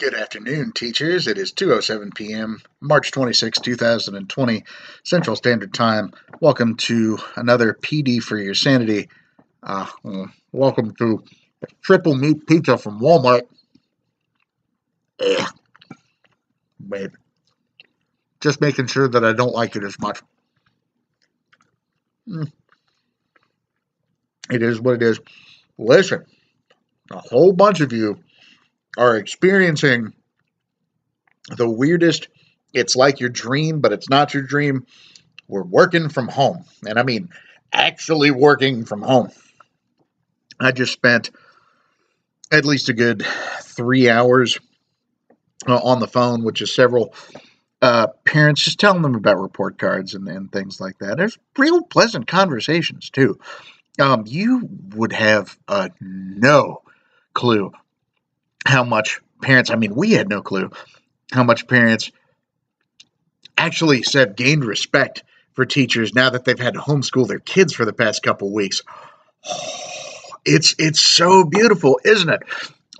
Good afternoon, teachers. It is 2:07 p.m., March 26, 2020, Central Standard Time. Welcome to another PD for your sanity. Welcome to a triple meat pizza from Walmart. Babe. Just making sure that I don't like it as much. It is what it is. Listen, a whole bunch of you are experiencing the weirdest, it's like your dream, but it's not your dream. We're working from home. And I mean, actually working from home. I just spent at least a good 3 hours on the phone, which is several parents, just telling them about report cards and things like that. There's real pleasant conversations, too. You would have no clue how much parents, we had no clue how much parents actually said gained respect for teachers now that they've had to homeschool their kids for the past couple of weeks. It's so beautiful, isn't it?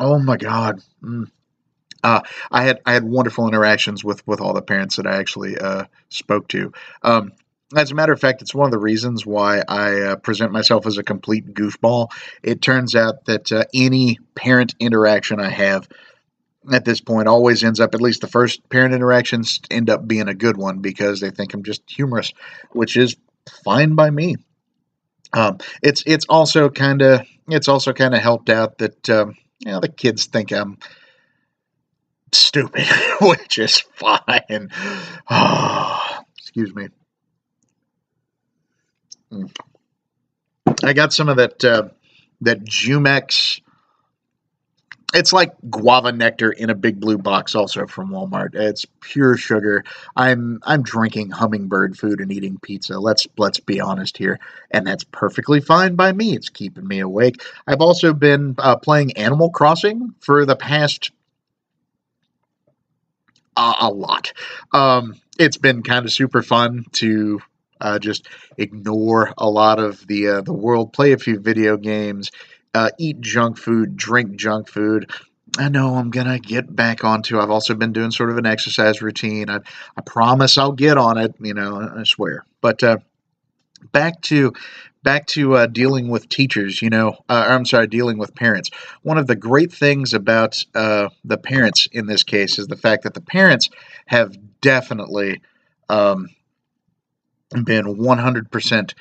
Oh my God. I had wonderful interactions with all the parents that I actually spoke to. As a matter of fact, it's one of the reasons why I present myself as a complete goofball. It turns out that any parent interaction I have at this point always ends up, at least the first parent interactions end up being a good one because they think I'm just humorous, which is fine by me. It's also kind of helped out that the kids think I'm stupid, which is fine. Oh, excuse me. I got some of that Jumex. It's like guava nectar in a big blue box, also from Walmart. It's pure sugar. I'm drinking hummingbird food and eating pizza. Let's be honest here, and that's perfectly fine by me. It's keeping me awake. I've also been playing Animal Crossing for the past a lot. It's been kind of super fun to just ignore a lot of the world, play a few video games, eat junk food, drink junk food. I know I'm gonna get back onto. I've also been doing sort of an exercise routine. I promise I'll get on it. I swear. But back to dealing with teachers. I'm sorry, dealing with parents. One of the great things about the parents in this case is the fact that the parents have definitely been 100%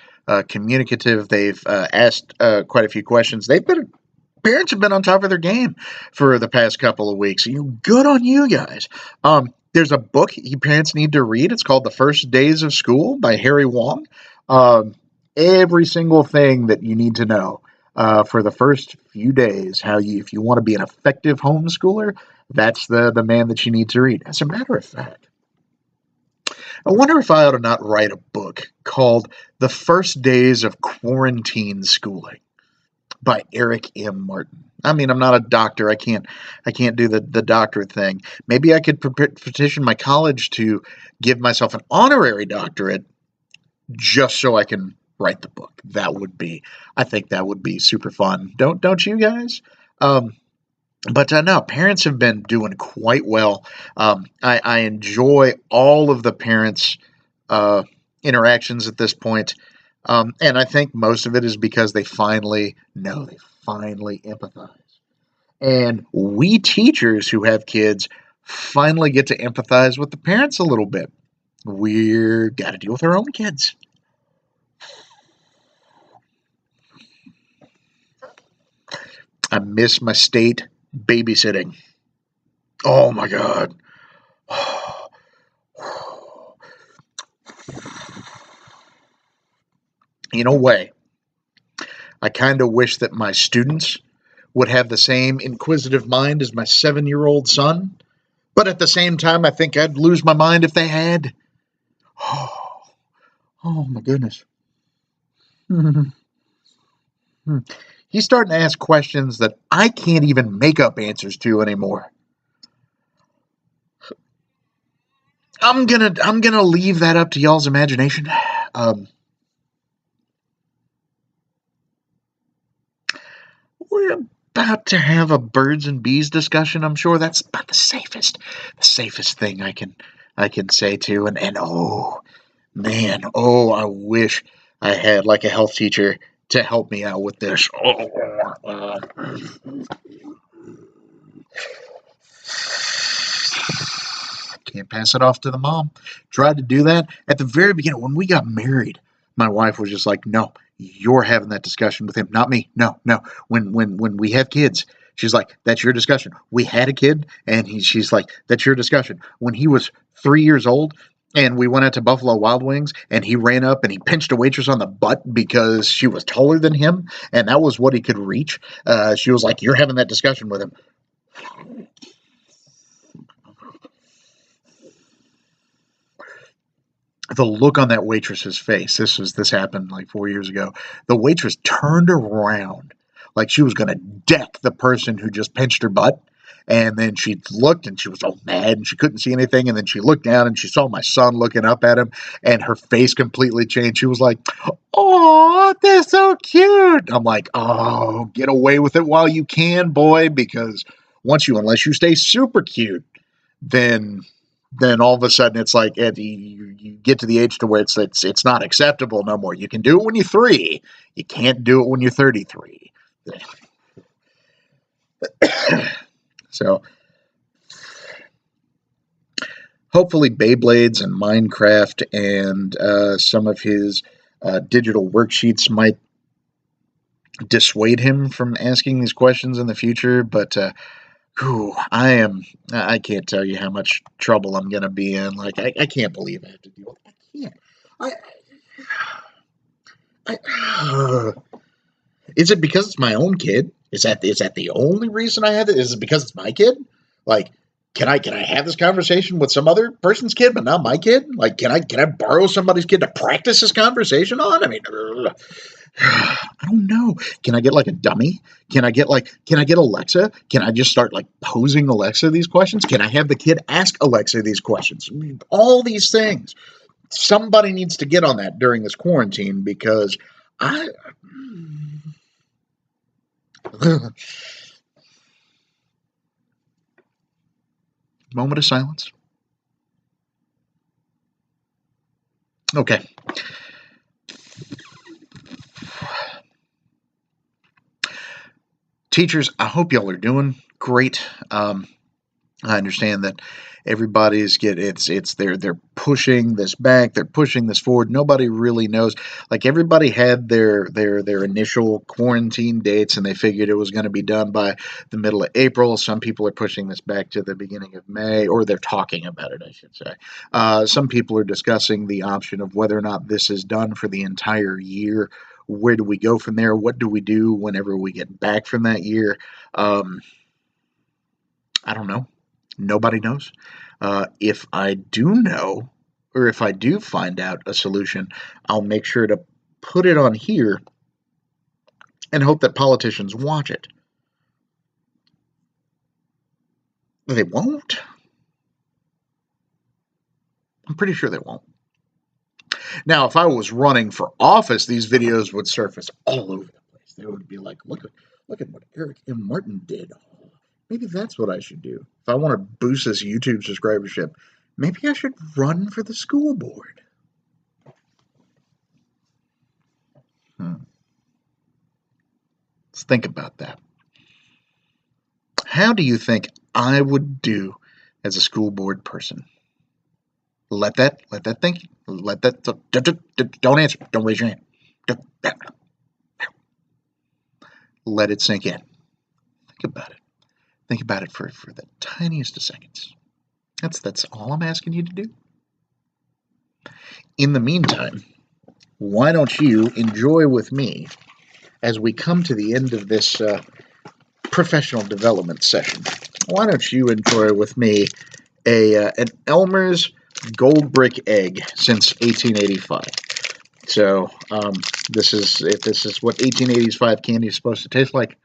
communicative. They've asked quite a few questions. Parents have been on top of their game for the past couple of weeks. Good on you guys. There's a book you parents need to read. It's called The First Days of School by Harry Wong. Every single thing that you need to know for the first few days, if you want to be an effective homeschooler, that's the man that you need to read. As a matter of fact, I wonder if I ought to not write a book called The First Days of Quarantine Schooling by Eric M. Martin. I'm not a doctor. I can't do the doctorate thing. Maybe I could petition my college to give myself an honorary doctorate just so I can write the book. I think that would be super fun. Don't you guys? But no, parents have been doing quite well. I enjoy all of the parents' interactions at this point. And I think most of it is because they finally empathize. And we teachers who have kids finally get to empathize with the parents a little bit. We're got to deal with our own kids. I miss my state babysitting. Oh my God. In a way, I kind of wish that my students would have the same inquisitive mind as my 7-year-old son. But at the same time, I think I'd lose my mind if they had. Oh my goodness. He's starting to ask questions that I can't even make up answers to anymore. I'm gonna leave that up to y'all's imagination. We're about to have a birds and bees discussion. I'm sure that's about the safest thing I can say to. And oh man, oh, I wish I had like a health teacher to help me out with this. Can't pass it off to the mom. Tried to do that at the very beginning when we got married. My wife was just like, "No, you're having that discussion with him, not me. No, no. When we have kids, she's like, that's your discussion. We had a kid, and she's like, that's your discussion. When he was 3 years old, and we went out to Buffalo Wild Wings, and he ran up and he pinched a waitress on the butt because she was taller than him, and that was what he could reach. She was like, you're having that discussion with him." The look on that waitress's face. This happened like 4 years ago. The waitress turned around like she was going to deck the person who just pinched her butt. And then she looked and she was all mad and she couldn't see anything. And then she looked down and she saw my son looking up at him and her face completely changed. She was like, "Oh, they're so cute." I'm like, "Oh, get away with it while you can, boy, because unless you stay super cute, then all of a sudden it's like you get to the age to where it's not acceptable no more. You can do it when you're 3. You can't do it when you're 33. So hopefully Beyblades and Minecraft and some of his digital worksheets might dissuade him from asking these questions in the future. But I can't tell you how much trouble I'm going to be in. Like, I can't believe I have to deal with it. I can't. Is it because it's my own kid? Is that the only reason I had it? Is it because it's my kid? Like, can I have this conversation with some other person's kid, but not my kid? Like, can I borrow somebody's kid to practice this conversation on? I mean, I don't know. Can I get like a dummy? Can I get Alexa? Can I just start like posing Alexa these questions? Can I have the kid ask Alexa these questions? All these things. Somebody needs to get on that during this quarantine because I. Moment of silence. Okay. Teachers, I hope y'all are doing great. I understand that everybody's they're pushing this back, they're pushing this forward. Nobody really knows. Like everybody had their initial quarantine dates, and they figured it was going to be done by the middle of April. Some people are pushing this back to the beginning of May, or they're talking about it, I should say. Some people are discussing the option of whether or not this is done for the entire year. Where do we go from there? What do we do whenever we get back from that year? I don't know. Nobody knows. If I do know, or if I do find out a solution, I'll make sure to put it on here and hope that politicians watch it. They won't. I'm pretty sure they won't. Now, if I was running for office, these videos would surface all over the place. They would be like, look at what Eric M. Martin did. Maybe that's what I should do. If I want to boost this YouTube subscribership, maybe I should run for the school board. Let's think about that. How do you think I would do as a school board person? Let that think. Don't answer. Don't raise your hand. Let it sink in. Think about it. Think about it for the tiniest of seconds. That's all I'm asking you to do. In the meantime, why don't you enjoy with me as we come to the end of this professional development session? Why don't you enjoy with me an Elmer's gold brick egg since 1885? So this is what 1885 candy is supposed to taste like.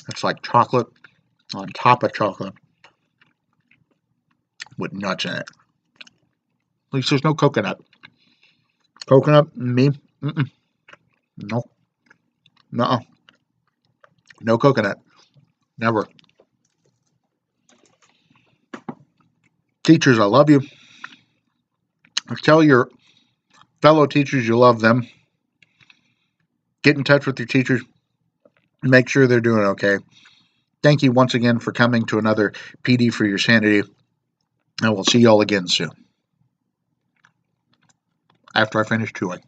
It's like chocolate on top of chocolate with nuts in it. At least there's no coconut. Coconut, me, no. No, no coconut. Never. Teachers, I love you. Tell your fellow teachers you love them. Get in touch with your teachers. Make sure they're doing okay. Thank you once again for coming to another PD for your sanity. And we'll see you all again soon. After I finish chewing.